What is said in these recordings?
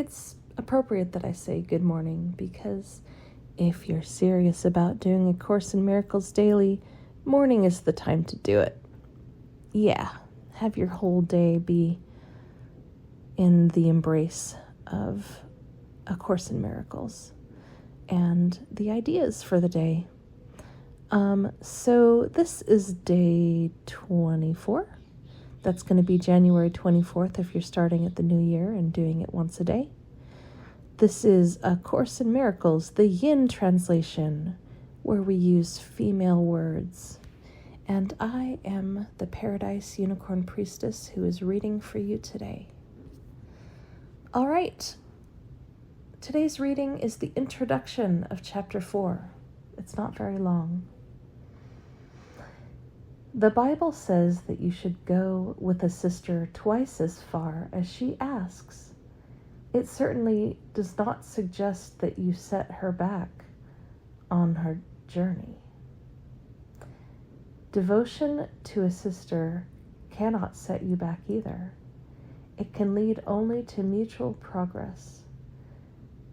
it's appropriate that I say good morning, because if you're serious about doing A Course in Miracles daily, morning is the time to do it. Yeah, have your whole day be in the embrace of A Course in Miracles and the ideas for the day. So this is day 24. That's going to be January 24th if you're starting at the new year and doing it once a day. This is A Course in Miracles, the Yin translation, where we use female words. And I am the Paradise Unicorn Priestess who is reading for you today. All right. Today's reading is the introduction of Chapter 4. It's not very long. The Bible says that you should go with a sister twice as far as she asks. It certainly does not suggest that you set her back on her journey. Devotion to a sister cannot set you back either. It can lead only to mutual progress.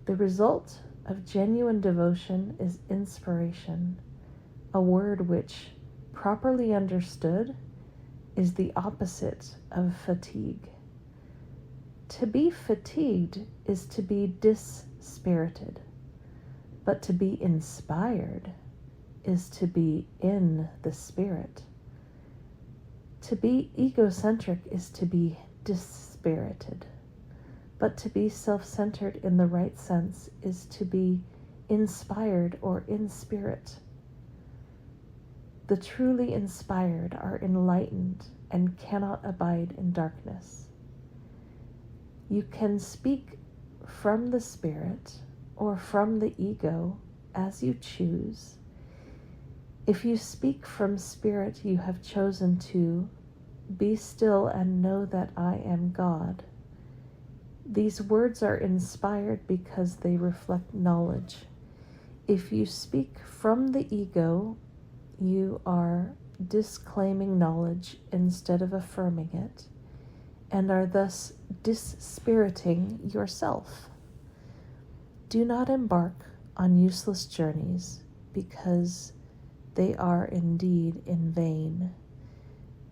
The result of genuine devotion is inspiration, a word which, properly understood, is the opposite of fatigue. To be fatigued is to be dispirited, but to be inspired is to be in the spirit. To be egocentric is to be dispirited, but to be self-centered in the right sense is to be inspired or in spirit. The truly inspired are enlightened and cannot abide in darkness. You can speak from the spirit or from the ego as you choose. If you speak from spirit, you have chosen to be still and know that I am God. These words are inspired because they reflect knowledge. If you speak from the ego, you are disclaiming knowledge instead of affirming it, and are thus dispiriting yourself. Do not embark on useless journeys, because they are indeed in vain.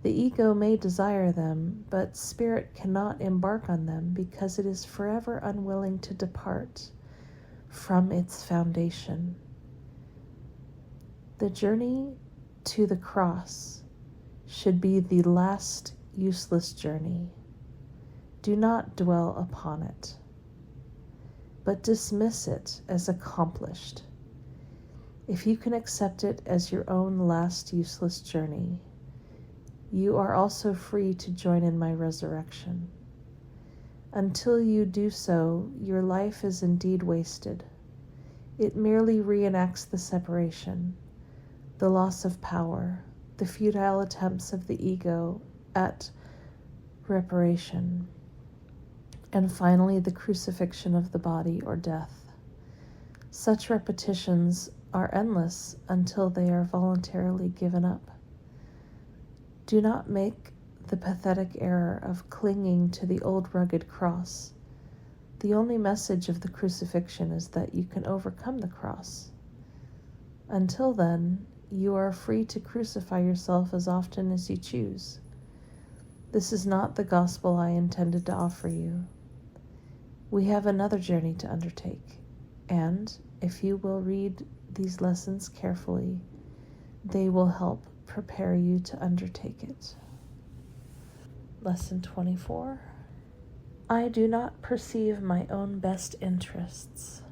The ego may desire them, but spirit cannot embark on them because it is forever unwilling to depart from its foundation. The journey to the cross should be the last useless journey. Do not dwell upon it, but dismiss it as accomplished. If you can accept it as your own last useless journey, you are also free to join in my resurrection. Until you do so, your life is indeed wasted. It merely reenacts the separation, the loss of power, the futile attempts of the ego at reparation, and finally the crucifixion of the body or death. Such repetitions are endless until they are voluntarily given up. Do not make the pathetic error of clinging to the old rugged cross. The only message of the crucifixion is that you can overcome the cross. Until then, you are free to crucify yourself as often as you choose. This is not the gospel I intended to offer you. We have another journey to undertake, and if you will read these lessons carefully, they will help prepare you to undertake it. Lesson 24. I do not perceive my own best interests.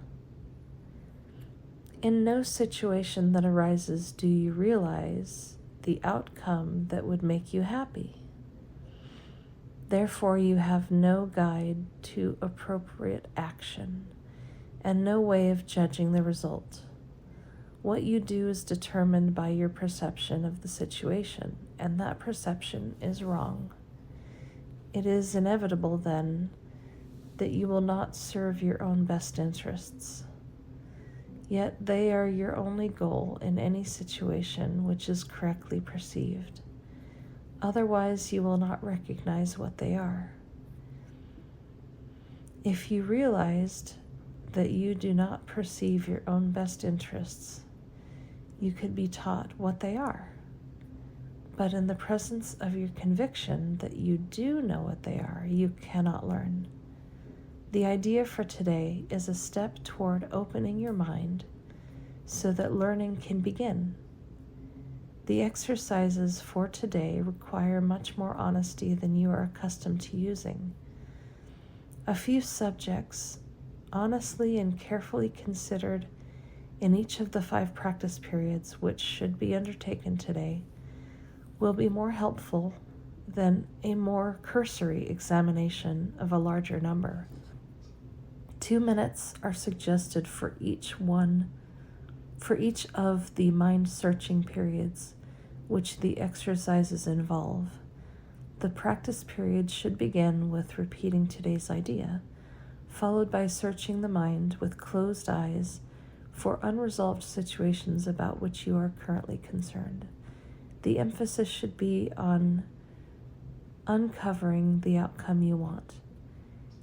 In no situation that arises do you realize the outcome that would make you happy. Therefore, you have no guide to appropriate action and no way of judging the result. What you do is determined by your perception of the situation, and that perception is wrong. It is inevitable, then, that you will not serve your own best interests. Yet they are your only goal in any situation which is correctly perceived. Otherwise, you will not recognize what they are. If you realized that you do not perceive your own best interests, you could be taught what they are. But in the presence of your conviction that you do know what they are, you cannot learn. The idea for today is a step toward opening your mind so that learning can begin. The exercises for today require much more honesty than you are accustomed to using. A few subjects, honestly and carefully considered in each of the 5 practice periods which should be undertaken today, will be more helpful than a more cursory examination of a larger number. 2 minutes are suggested for each of the mind-searching periods which the exercises involve. The practice period should begin with repeating today's idea, followed by searching the mind with closed eyes for unresolved situations about which you are currently concerned. The emphasis should be on uncovering the outcome you want.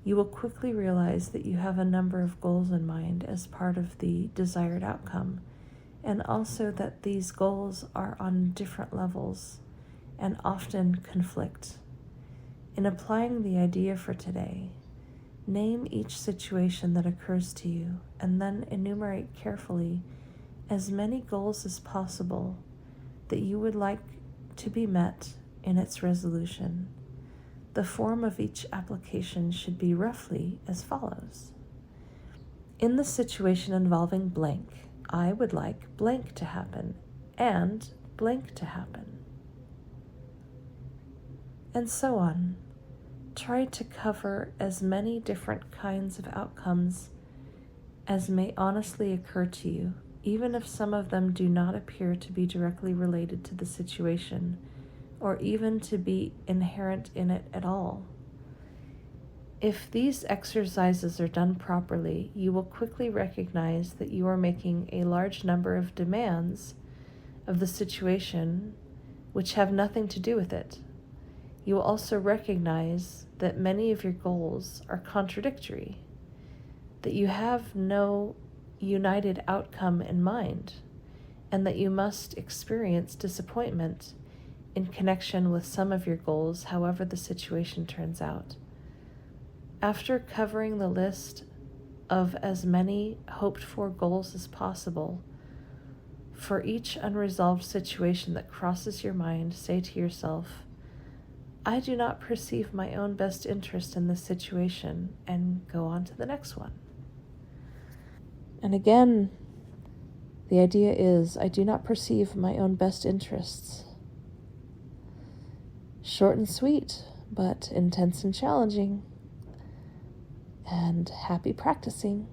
You will quickly realize that you have a number of goals in mind as part of the desired outcome, and also that these goals are on different levels and often conflict. In applying the idea for today, name each situation that occurs to you and then enumerate carefully as many goals as possible that you would like to be met in its resolution. The form of each application should be roughly as follows. In the situation involving blank, I would like blank to happen and blank to happen. And so on. Try to cover as many different kinds of outcomes as may honestly occur to you, even if some of them do not appear to be directly related to the situation, or even to be inherent in it at all. If these exercises are done properly, you will quickly recognize that you are making a large number of demands of the situation which have nothing to do with it. You will also recognize that many of your goals are contradictory, that you have no united outcome in mind, and that you must experience disappointment in connection with some of your goals, however the situation turns out. After covering the list of as many hoped-for goals as possible, for each unresolved situation that crosses your mind, say to yourself, I do not perceive my own best interest in this situation, and go on to the next one. And again, the idea is, I do not perceive my own best interests. Short and sweet, but intense and challenging. And happy practicing.